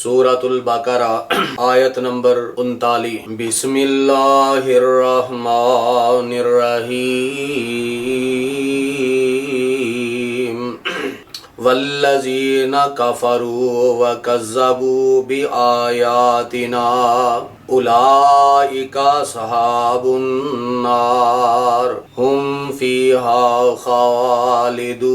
सूरतुल बकरा आयत नंबर 39। बिस्मिल्लाहिर्रहमानिर्रहीम वल्लज़ीना कफ़रू व कज़्ज़बू बिआयातिना उलाइका अस्हाबुन नार हुम फ़ीहा खालिदून।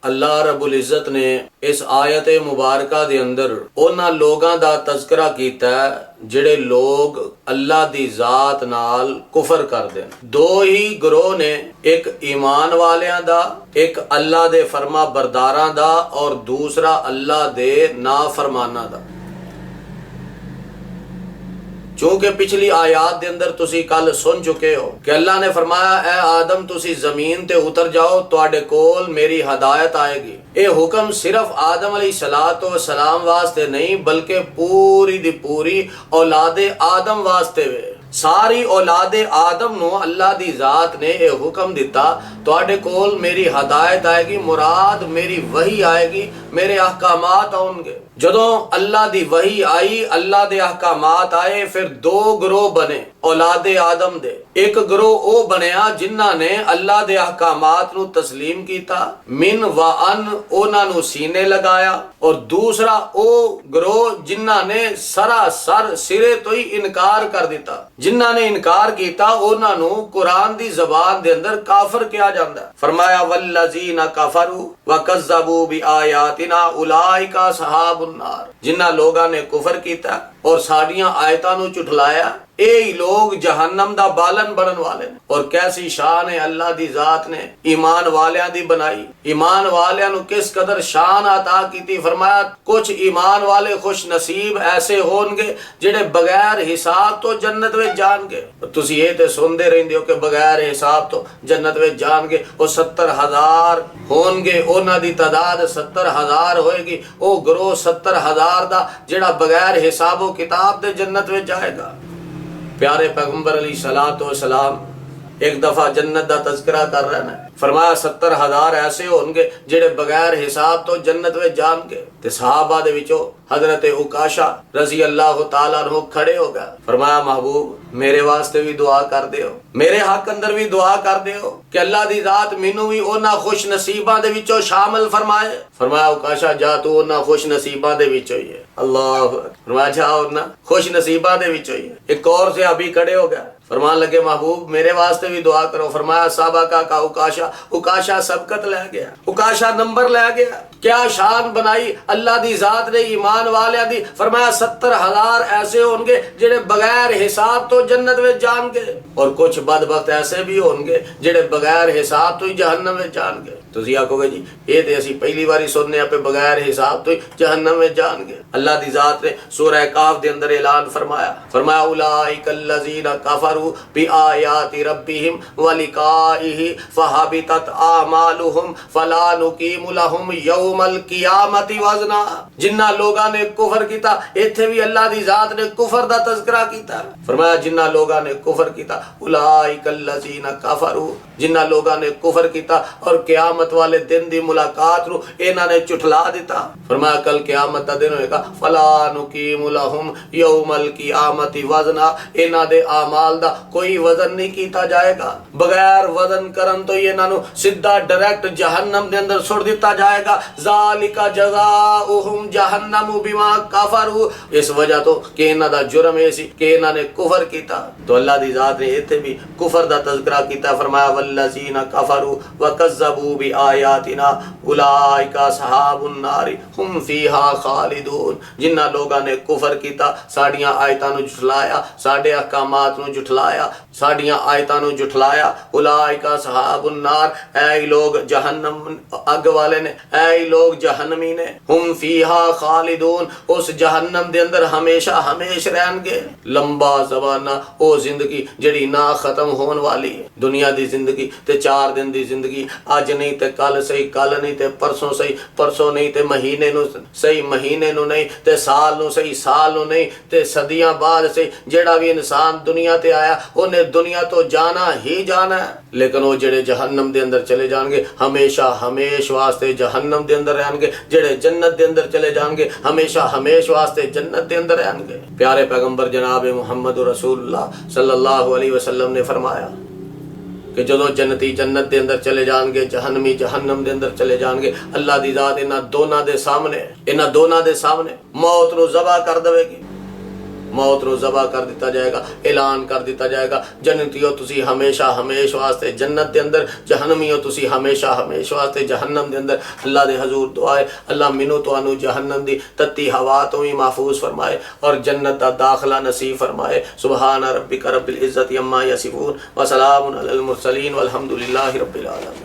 अल्लाह रब्बुल इज़्ज़त ने इस आयत मुबारका दे अंदर उन्हां लोगां दा तज़किरा कीता है जिहड़े लोग अल्लाह दी ज़ात नाल कुफर करदे ने। दो ही गिरोह ने, एक ईमान वालियां दा, एक अल्लाह दे फरमा बरदारां दा और दूसरा अल्लाह दे नाफरमानां दा। चूंकि पिछली आयात दे अंदर तुसी कल सुन चुके हो कि अल्लाह ने फरमाया ऐ आदम तुसी जमीन ते उतर जाओ, तुहाडे कोल मेरी हदायत आएगी। ये हुक्म सिर्फ आदम अलैहिस्सलातु वस्सलाम वास्ते नहीं बल्कि पूरी दी पूरी औलादे आदम वास्ते वे। सारी औलादे आदम नो अल्लाह दी जात ने यह हुक्म दिता, तुहाडे कोल मेरी हदायत आएगी, मुराद मेरी वही आएगी, मेरे अहकामात आउणगे। जदों अल्लाह दी वही आई, अल्लाह दे अहकामात आए, फिर दो गिरोह बने औलादे आदम दे। एक गिरोह ओ बनया जिन्हां ने अल्लाह दे अहकामात नू तस्लीम कीता, मिन व अन उन्हां नू सीने लगाया, और दूसरा ओ गिरोह जिन्हां ने सरासर सिरे तो ही इनकार कर दिता। जिन्हां ने इनकार कीता उन्हां नू कुरान दी ज़बान दे अंदर काफिर किया जांदा है। फरमाया वल्लज़ीना कफरू व कज़्ज़बू बिआयातिना उलाइका अस्हाबुन नार। जिन्हां लोगां ने कुफर कीता और साडियां आयतां नू झुठलाया, यही लोग जहन्नम दा बालन बनन वाले ने। और कैसी शान है अल्लाह दी जात ने ईमान वालियां दी बनाई। ईमान वालियां नू किस कदर शान अता कीती। फरमाया कुछ ईमान वाले खुश नसीब ऐसे होणगे जिहड़े बगैर हिसाब तो जन्नत विच जाणगे। तुसी ये ते सुनदे रहिंदे हो कि बगैर हिसाब तो जन्नत विच जाणगे। वो 70,000 होणगे, उन्हां दी तादाद 70,000 होएगी। वो गिरोह 70,000 दा जिहड़ा बगैर हिसाबो किताब दे जन्नत विच जाएगा। प्यारे पैगंबर अलैहिस्सलातु वस्सलाम एक दफा जन्नत दा तज़किरा कर रहे हैं। फरमाया 70,000 ऐसे होंगे जिहड़े बगैर हिसाब तो जन्नत में जाणगे। ते सहाबा दे विचों हजरत उकाशा रज़ी अल्लाह तआला अन्हु खड़े हो गए। फरमाया महबूब मेरे वास्ते भी दुआ कर दियो, मेरे हक अंदर भी दुआ कर दियो कि अल्लाह दी जात मैनू भी उन्हां खुश नसीबां दे विचों शामिल फरमाए। फरमाया उकाशा जा तू उन्हां खुश नसीबां दे विचों ही है। अल्लाह फरमाया जा उन्हां खुश नसीबां दे विचों ही है। एक और सहाबी खड़े हो गए, फरमान लगे महबूब मेरे वास्ते भी दुआ करो। फरमाया साबका का उकाशा। उकाशा सबकत ले गया, उकाशा नंबर ले गया। क्या शान बनाई अल्लाह दी जात ने ईमान वालियां दी। फरमाया 70,000 ऐसे होंगे जिहड़े बगैर हिसाब तो जन्नत में जाणगे, और कुछ बदबख्त ऐसे भी होंगे जिहड़े बगैर हिसाब तो ही जहन्नम में जाणगे। तुसी आखोगे जी ये ते असीं पहली बारी सुनने पे बगैर हिसाब तो ही जहन्नम में जाणगे। अल्लाह दी जात ने सूरह काफ दे अंदर ऐलान फरमाया, फरमाया उलाइकल्लज़ीना कफरू बिआयाति रब्बिहिम व लिकाइहि फहबितत आमालुहुम फला नुकीमु लहुम यौमल कियामति वज़ना। जिन्ना लोगां ने कुफर कीता, इत्थे भी अल्लाह दी जात ने कुफर दा तज़किरा कीता। फरमाया जिन्ना लोगां ने कुफर कीता, उलाइकल्लज़ीना कफरू, जिन्ना लोगां ने कुफर कीता और क़यामत वाले दिन दी मुलाकात नू इन्हां ने झुठला दिता। फरमाया कल क़यामत दा दिन होएगा, फला नुकीमु लहुम यौमल कियामति वज़ना। इन्हां दे आमाल दा कोई वजन नहीं कीता जाएगा। बगैर वजन करन तो इन्हां नू सीधा डायरेक्ट जहन्नम दे अंदर सुट दिता जाएगा। ज़ालिका जज़ाउहुम जहन्नम बिमा कफरू। इस वजह तो कि इन्हां दा जुर्म ऐ सी कि इन्हां ने कुफर कीता। तो अल्लाह दी जात ने इत्थे भी कुफर दा तज़किरा कीता। फरमाया वल्लज़ीना कफरू व कज़्ज़बू बिआयातिना उलाइका अस्हाबुन नार हुम फ़ीहा खालिदून। जिन्हां लोगां ने कुफर कीता, साडियां आयतां नू झुठलाया, साडे अहकामात नू झुठलाया, साडियां आयतां नू झुठलाया, उलाइका अस्हाबुन नार, ऐ लोग जहन्नम अग वाले ने, ऐ लोग जहन्नमी ने। हुम फ़ीहा खालिदून, उस जहन्नम दे अंदर हमेशा हमेश रहणगे। लंबा ज़माना ओ जिंदगी जिहड़ी ना खत्म होने वाली है। दुनिया दी जिंदगी ते 4 दिन दी जिंदगी, अज नहीं ते ते कल सही, कल नहीं ते परसों सही, परसों नहीं ते महीने नू सही, महीने नू नहीं ते साल नू सही, साल नू नहीं ते सदियां बाद सही। जेड़ा भी इंसान दुनिया ते आया उन्हें दुनिया तो जाना ही जाना है, लेकिन वो जेड़े जहन्नम दे अंदर चले जाएंगे हमेशा हमेश वास्ते जहन्नम दे अंदर रहेंगे, जेड़े जन्नत दे अंदर चले जाएंगे हमेशा हमेश वास्ते जन्नत दे अंदर रहेंगे। प्यारे पैगंबर जनाब मुहम्मद रसूलुल्लाह सल्लल्लाहु अलैहि वसल्लम ने फरमाया कि जो जन्नती जन्नत दे अंदर चले जाएंगे, जहन्नमी जहन्नम दे अंदर चले जाएंगे, अल्लाह दी जात इन्हां दोनां दे सामने मौत नूं ज़बा कर देवेगी, मौत नूं ज़बा कर दिता जाएगा, ऐलान कर दिता जाएगा जन्नतियों तुसी हमेशा हमेश वास्ते जन्नत दे अंदर, जहन्नमियों तुसी हमेशा हमेश वास्ते जहन्नम दे अंदर। अल्लाह दे हजूर दुआ है अल्लाह मैनू तुहानू जहन्नम दी तत्ती हवा तो ही महफूज फरमाए और जन्नत दा दाखला नसीब फरमाए। सुबहान रब्बिका रब्बिल इज्जति अम्मा यसिफून व सलामुन अलल मुरसलीन वल्हम्दुलिल्लाहि रब्बिल आलमीन।